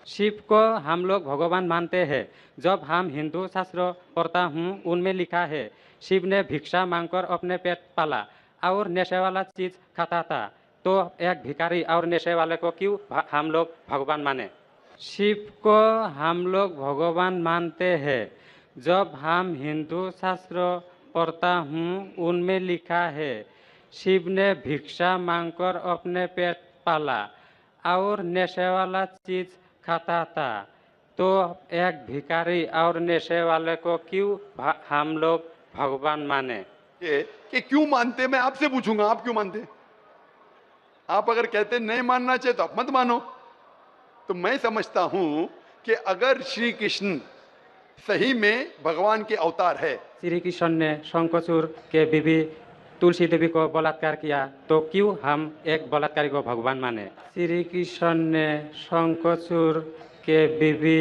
शिव को हम लोग भगवान मानते हैं। जब हम हिंदू शास्त्र पढ़ता हूँ, उनमें लिखा है, शिव ने भिक्षा मांगकर अपने पेट पाला और नशे वाला चीज खाता था। तो एक भिखारी और नशे वाले को क्यों हम लोग भगवान माने? शिव को हम लोग भगवान मानते हैं। जब हम हिंदू शास्त्र पढ़ता हूँ, उनमें लिखा है, शिव ने भिक्षा मांगकर अपने पेट पाला और नशे वाला चीज खाता था। तो एक भिखारी और नशे वाले को क्यों हम लोग भगवान माने? कि क्यों मानते, मैं आपसे पूछूंगा, आप क्यों मानते? आप अगर कहते नहीं मानना चाहिए तो आप मत मानो। तो मैं समझता हूं कि अगर श्री कृष्ण सही में भगवान के अवतार है, श्री कृष्ण ने शंखचूड़ के बीवी तुलसी देवी को बलात्कार किया, तो क्यों हम एक बलात्कारी को भगवान माने? श्री कृष्ण ने शंखचूड़ के बीवी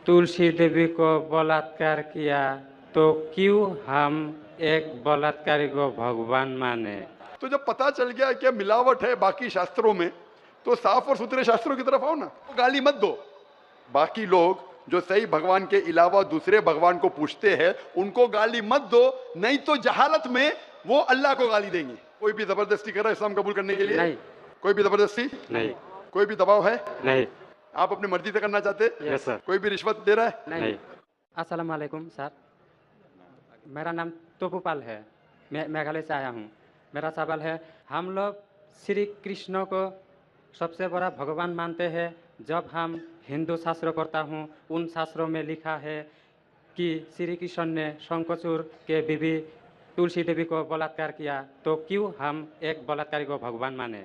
तुलसी देवी को बलात्कार किया, तो क्यों हम एक बलात्कारी को भगवान माने? तो जब पता चल गया कि मिलावट है बाकी शास्त्रों में, तो साफ और सुथरे शास्त्रों की तरफ आओ ना, तो गाली मत दो। बाकी लोग जो सही भगवान के अलावा दूसरे भगवान को पूछते हैं, उनको गाली मत दो, नहीं तो जहालत में वो अल्लाह को गाली देंगे। कोई भी जबरदस्ती कर रहा है इस्लाम कबूल करने के लिए? नहीं। कोई भी जबरदस्ती नहीं। कोई भी दबाव है? नहीं। आप अपनी मर्जी से करना चाहते? Yes sir. कोई भी रिश्वत दे रहा है? नहीं। अस्सलाम वालेकुम सर, मेरा नाम तोपुपाल है, मैं मेघालय से आया हूँ। मेरा सवाल है, हम लोग श्री कृष्ण को सबसे बड़ा भगवान मानते हैं। जब हम हिंदू शास्त्र पढ़ता हूँ, उन शास्त्रों में लिखा है कि श्री कृष्ण ने शंखचूड़ के बीवी तुलसी देवी को बलात्कार किया, तो क्यों हम एक बलात्कारी को भगवान माने?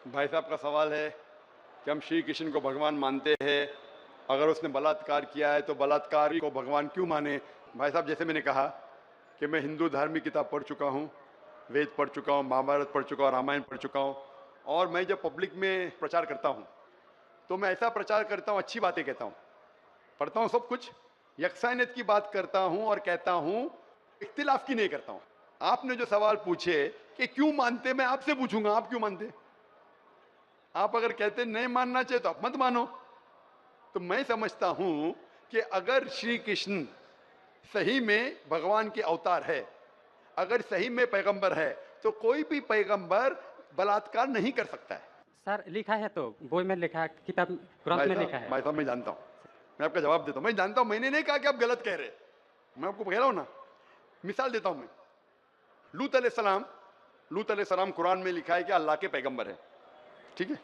भाई साहब का सवाल है कि हम श्री कृष्ण को भगवान मानते हैं, अगर उसने बलात्कार किया है तो बलात्कारी को भगवान क्यों माने? भाई साहब, जैसे मैंने कहा कि मैं हिंदू धार्मिक किताब पढ़ चुका हूँ, वेद पढ़ चुका हूँ, महाभारत पढ़ चुका हूँ, रामायण पढ़ चुका हूँ, और मैं जब पब्लिक में प्रचार करता हूँ तो मैं ऐसा प्रचार करता हूँ, अच्छी बातें कहता हूँ, पढ़ता हूँ सब कुछ, यकसानियत की बात करता हूँ और कहता हूँ, इख्तिलाफ की नहीं करता हूँ। आपने जो सवाल पूछे कि क्यों मानते, मैं आपसे पूछूंगा, आप क्यों मानते? आप अगर कहते नहीं मानना चाहिए तो आप मत मानो। तो मैं समझता हूं कि अगर श्री कृष्ण सही में भगवान के अवतार है, अगर सही में पैगंबर है, तो कोई भी पैगंबर बलात्कार नहीं कर सकता है। सर लिखा है, तो बोई में लिखा है, किताब ग्रंथ में लिखा है। भाई साहब, मैं जानता हूं, मैं आपका जवाब देता हूं, मैं जानता हूं, मैंने नहीं कहा कि आप गलत कह रहे, मैं आपको कह रहा हूं ना। मिसाल देता हूं मैं, लूत अलैहिस्सलाम कुरान में लिखा है कि अल्लाह के पैगंबर है, ठीक है,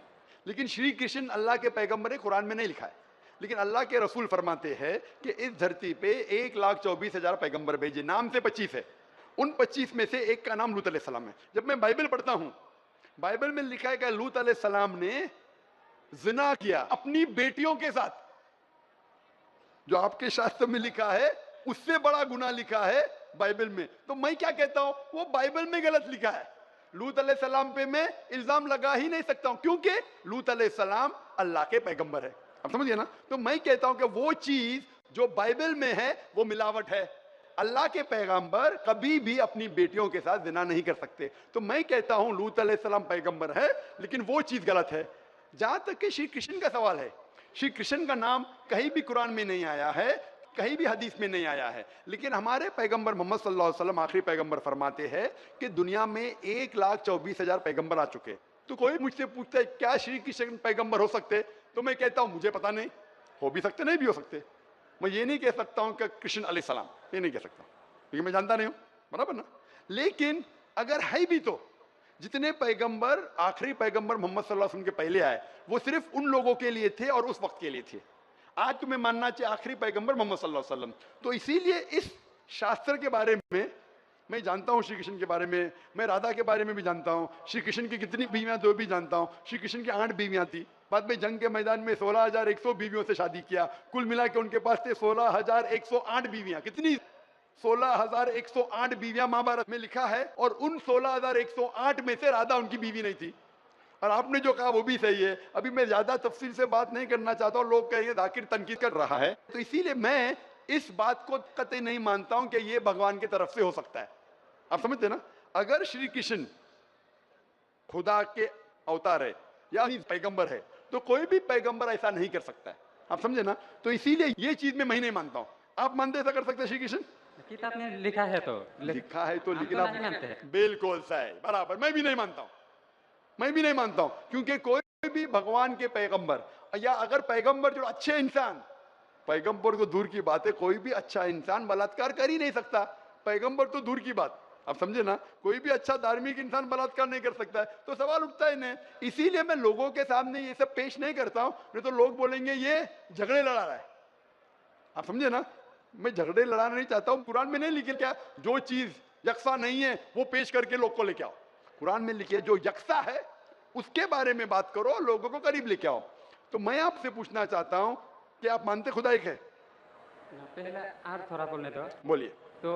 लेकिन श्री कृष्ण अल्लाह के पैगंबर है, कुरान में नहीं लिखा है। लेकिन अल्लाह के रसूल फरमाते हैं कि इस धरती पे 1,24,000 पैगंबर भेजे, नाम से 25 है, उन 25 में से एक का नाम लूत अलैहिस्सलाम है। जब मैं बाइबल पढ़ता हूं, बाइबल में लिखा है कि लूत अलैहिस्सलाम ने जिना किया अपनी बेटियों के साथ। जो आपके शास्त्र में लिखा है उससे बड़ा गुनाह लिखा है बाइबल में। तो मैं क्या कहता हूं, वो बाइबल में गलत लिखा है। लूत अलैहिस्सलाम पे मैं इल्जाम लगा ही नहीं सकता हूं, क्योंकि लूत अलैहिस्सलाम अल्लाह के पैगंबर है। आप समझिए ना। तो मैं कहता हूं कि वो चीज जो बाइबल में है वो मिलावट है। अल्लाह के पैगंबर कभी भी अपनी बेटियों के साथ जिना नहीं कर सकते। तो मैं कहता हूं लूत अलैहिस्सलाम पैगंबर है, लेकिन वो चीज गलत है। जहां तक कि श्री कृष्ण का सवाल है, श्री कृष्ण का नाम कहीं भी कुरान में नहीं आया है, कहीं भी हदीस में नहीं आया है, लेकिन हमारे पैगंबर मोहम्मद सल्लल्लाहु अलैहि वसल्लम आखिरी पैगंबर फरमाते हैं कि दुनिया में 1,24,000 पैगंबर आ चुके। तो कोई मुझसे पूछता है क्या श्री कृष्ण पैगंबर हो सकते, तो मैं कहता हूं मुझे पता नहीं, हो भी सकते नहीं भी हो सकते। मैं ये नहीं कह सकता हूं कि कृष्ण अलैहिस्सलाम, ये नहीं कह सकता क्योंकि मैं जानता नहीं हूं, बराबर ना। लेकिन अगर है भी तो जितने पैगंबर आखिरी पैगंबर मोहम्मद सल्लल्लाहु अलैहि वसल्लम के पहले आए वो सिर्फ उन लोगों के लिए थे और उस वक्त के लिए थे। आज तुम्हें मानना चाहिए आखिरी पैगंबर मोहम्मद सल्लल्लाहु अलैहि वसल्लम। तो इसीलिए इस शास्त्र के बारे में मैं जानता हूं, श्री कृष्ण के बारे में, मैं राधा के बारे में भी जानता हूं। श्री कृष्ण की कितनी बीवियां तो भी जानता हूं। श्री कृष्ण की 8 बीवियां थी, बाद में जंग के मैदान में 16,100 बीवियों से शादी किया। कुल मिला के उनके पास थे 16,108 बीवियां। कितनी? 16,108 बीवियां महाभारत में लिखा है, और उन 16,108 में से राधा उनकी बीवी नहीं थी। और आपने जो कहा वो भी सही है। अभी मैं ज्यादा तफसील से बात नहीं करना चाहता हूं, लोग कहेंगे जाकिर तनकीद कर रहा है, तो इसीलिए मैं इस बात को कतई नहीं मानता हूं कि ये भगवान की तरफ से हो सकता है। आप समझते ना। अगर श्री कृष्ण खुदा के अवतार है या पैगंबर है, तो कोई भी पैगंबर ऐसा नहीं कर सकता है। आप समझे ना? तो इसीलिए ये चीज में मैं नहीं मानता हूं। आप मानते ऐसा कर सकते हैं श्री कृष्ण? किताब में लिखा है तो लिखा है तो हम लेकिन तो आप नहीं मानते हैं। बिल्कुल सही, बराबर। मैं भी नहीं मानता हूं, मैं भी नहीं मानता हूं, क्योंकि कोई भी भगवान के पैगंबर या अगर पैगंबर जो अच्छे इंसान, पैगंबर को दूर की बात है, कोई भी अच्छा इंसान बलात्कार कर ही नहीं सकता। पैगंबर तो दूर की बात, आप समझे ना? कोई भी अच्छा धार्मिक इंसान बलात्कार नहीं कर सकता है, तो सवाल उठता ही नहीं। इसीलिए मैं लोगों के सामने ये सब पेश नहीं करता हूं, नहीं तो लोग बोलेंगे ये झगड़े लड़ा रहा है। आप समझे ना? मैं झगड़े लड़ाना नहीं चाहता हूं। कुरान में नहीं लिखे क्या, जो चीज यकसा नहीं है वो पेश करके लोग को लेके आओ। कुरान में लिखे जो यकसा है उसके बारे में बात करो, लोगों को करीब लेके आओ। तो मैं आपसे पूछना चाहता हूं कि आप मानते खुदा एक है? पहले और थोड़ा बोलने दो। बोलिए। तो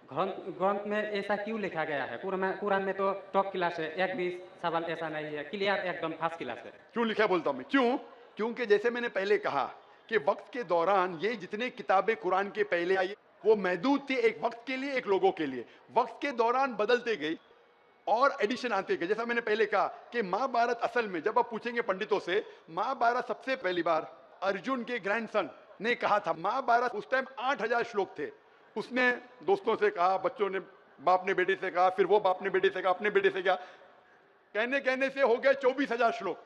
ग्रंथ ग्रंथ में ऐसा क्यों लिखा गया है? कुरान में तो टॉप क्लास है, एक भी सवाल ऐसा नहीं है, क्लियर एकदम फर्स्ट क्लास है। क्यों लिखा है बोलता हूं मैं, क्यों? क्योंकि जैसे मैंने पहले कहा कि वक्त के दौरान ये जितने किताबें कुरान के पहले आई वो महदूद थी, एक वक्त के लिए, एक लोगों के लिए। वक्त के दौरान बदलते गई और एडिशन आते गए। जैसा मैंने पहले कहा कि महाभारत असल में जब आप पूछेंगे पंडितों से, महाभारत सबसे पहली बार अर्जुन के ग्रैंडसन ने कहा था। महाभारत उस टाइम 8000 श्लोक थे। उसने दोस्तों से कहा, बच्चों ने, बाप ने बेटे से कहा, फिर वो बाप ने बेटे से कहा, अपने बेटे से कहा, कहने कहने से हो गए 24,000 श्लोक।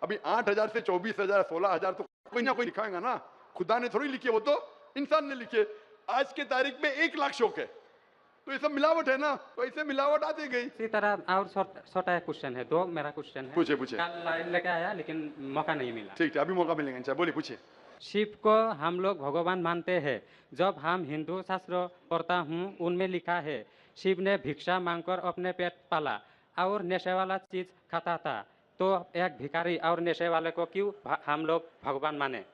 अभी 8000 से 24,000 16,000 तो कोई ना कोई लिखाएगा ना, खुदा ने थोड़ी लिखे, वो तो इंसान ने लिखे। आज के तारीख में 1 लाख श्लोक है, तो ये सब मिलावट है ना, तो ऐसे मिलावट आती गई। इसी तरह और छोटा क्वेश्चन है, दो मेरा क्वेश्चन है। पूछे पूछे। कल लाइन लेके आया लेकिन मौका नहीं मिला। ठीक है, अभी मौका मिलेगा इंशाल्लाह। बोलिए, पूछिए। शिव को हम लोग भगवान मानते हैं। जब हम हिंदू शास्त्र पढ़ता हूँ उनमें लिखा है शिव ने भिक्षा मांगकर अपने पेट पाला और नशे वाला चीज खाता था, तो एक भिखारी और नशे वाले को क्यों हम लोग भगवान माने?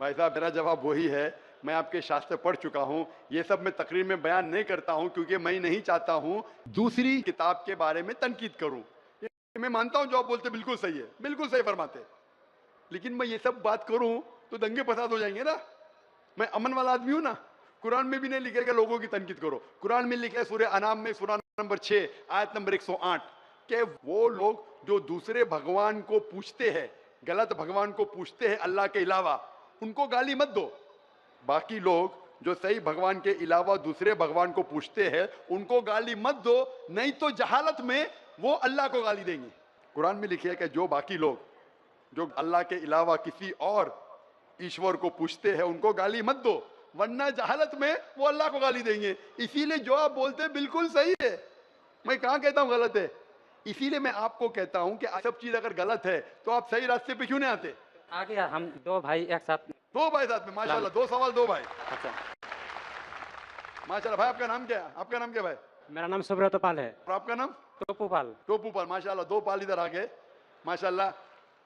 भाई साहब, मेरा जवाब वही है, मैं आपके शास्त्र पढ़ चुका हूं। ये सब मैं तकरीर में बयान नहीं करता हूं, क्योंकि मैं नहीं चाहता हूं दूसरी किताब के बारे में तनकीद करूं। ये मैं मानता हूं जो आप बोलते बिल्कुल सही है, बिल्कुल सही फरमाते, लेकिन मैं ये सब बात करूं तो दंगे फसाद हो जाएंगे ना। मैं अमन वाला आदमी हूं ना। कुरान में भी नहीं लिखा कि लोगों की तनकीद करो। कुरान में लिखा है सूरह अनाम में सूरह नंबर 6 आयत नंबर 108 कि वो लोग जो दूसरे भगवान को पूछते हैं, गलत भगवान को पूछते हैं अल्लाह के अलावा, उनको गाली मत दो। बाकी लोग जो सही भगवान के अलावा दूसरे भगवान को पूछते हैं उनको गाली मत दो, नहीं तो जहालत में वो अल्लाह को गाली देंगे। कुरान में लिखे है कि जो बाकी लोग जो अल्लाह के अलावा किसी और ईश्वर को पूछते हैं उनको गाली मत दो, वरना जहालत में वो अल्लाह को गाली देंगे। इसीलिए जो आप बोलते हैं बिल्कुल सही है, मैं कहां कहता हूं गलत है। इसीलिए मैं आपको कहता हूं कि सब चीज अगर गलत है तो आप सही रास्ते पे क्यों नहीं आते? आ गया, हम दो भाई एक साथ। दो भाई साथ में, माशाल्लाह, 2 सवाल 2 भाई, अच्छा, माशाल्लाह। भाई आपका नाम क्या है? आपका नाम क्या भाई? मेरा नाम सुब्रत पाल है। और आपका नाम? टोपूपाल। टोपूपाल, माशाल्लाह। 2 पाल इधर आ गए, माशाल्लाह।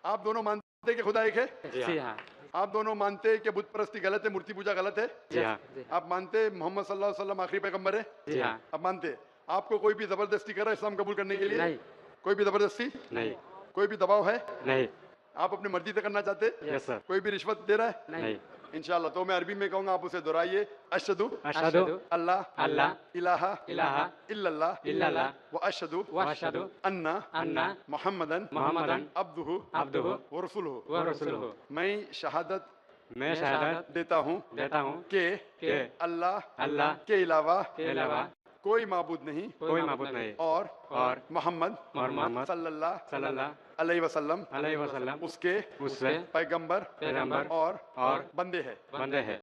आप दोनों मानते हैं कि खुदा एक है? जी हाँ। आप दोनों मानते हैं कि बुत परस्ती गलत है, मूर्ति पूजा गलत है? जी हाँ। आप मानते हैं मोहम्मद सल्लल्लाहु अलैहि वसल्लम आखिरी पैगंबर है? जी हाँ। आप मानते हैं? आपको कोई भी जबरदस्ती कर रहा है इस्लाम कबूल करने के लिए? नहीं। कोई भी जबरदस्ती नहीं। कोई भी दबाव है? नहीं। आप अपनी मर्जी से करना चाहते हैं? Yes sir. कोई भी रिश्वत दे रहा है? नहीं। इंशाल्लाह। तो मैं अरबी में कहूंगा, आप उसे दोहराइए। अशहदु अशहदु अल्लाह अल्लाह इलाहा इलाहा इल्लल्लाह इल्लल्लाह व अशहदु व अशहदु अन्ना अन्ना मुहम्मदन मुहम्मदन अब्दुहु अब्दुहु व रसूलुहु। व रसूलुहु। मैं शहादत मैं शहादत देता हूँ हूँ कि कि अल्लाह अल्लाह के अलावा के अलावा कोई माबूद नहीं कोई माबूद नहीं और मोहम्मद मोहम्मद सल्लल्लाहु सल्लल्लाहु अलैहि वसल्लम अलैहि वसल्लम उसके उससे पैगंबर पैगंबर और और बंदे हैं। बंदे हैं।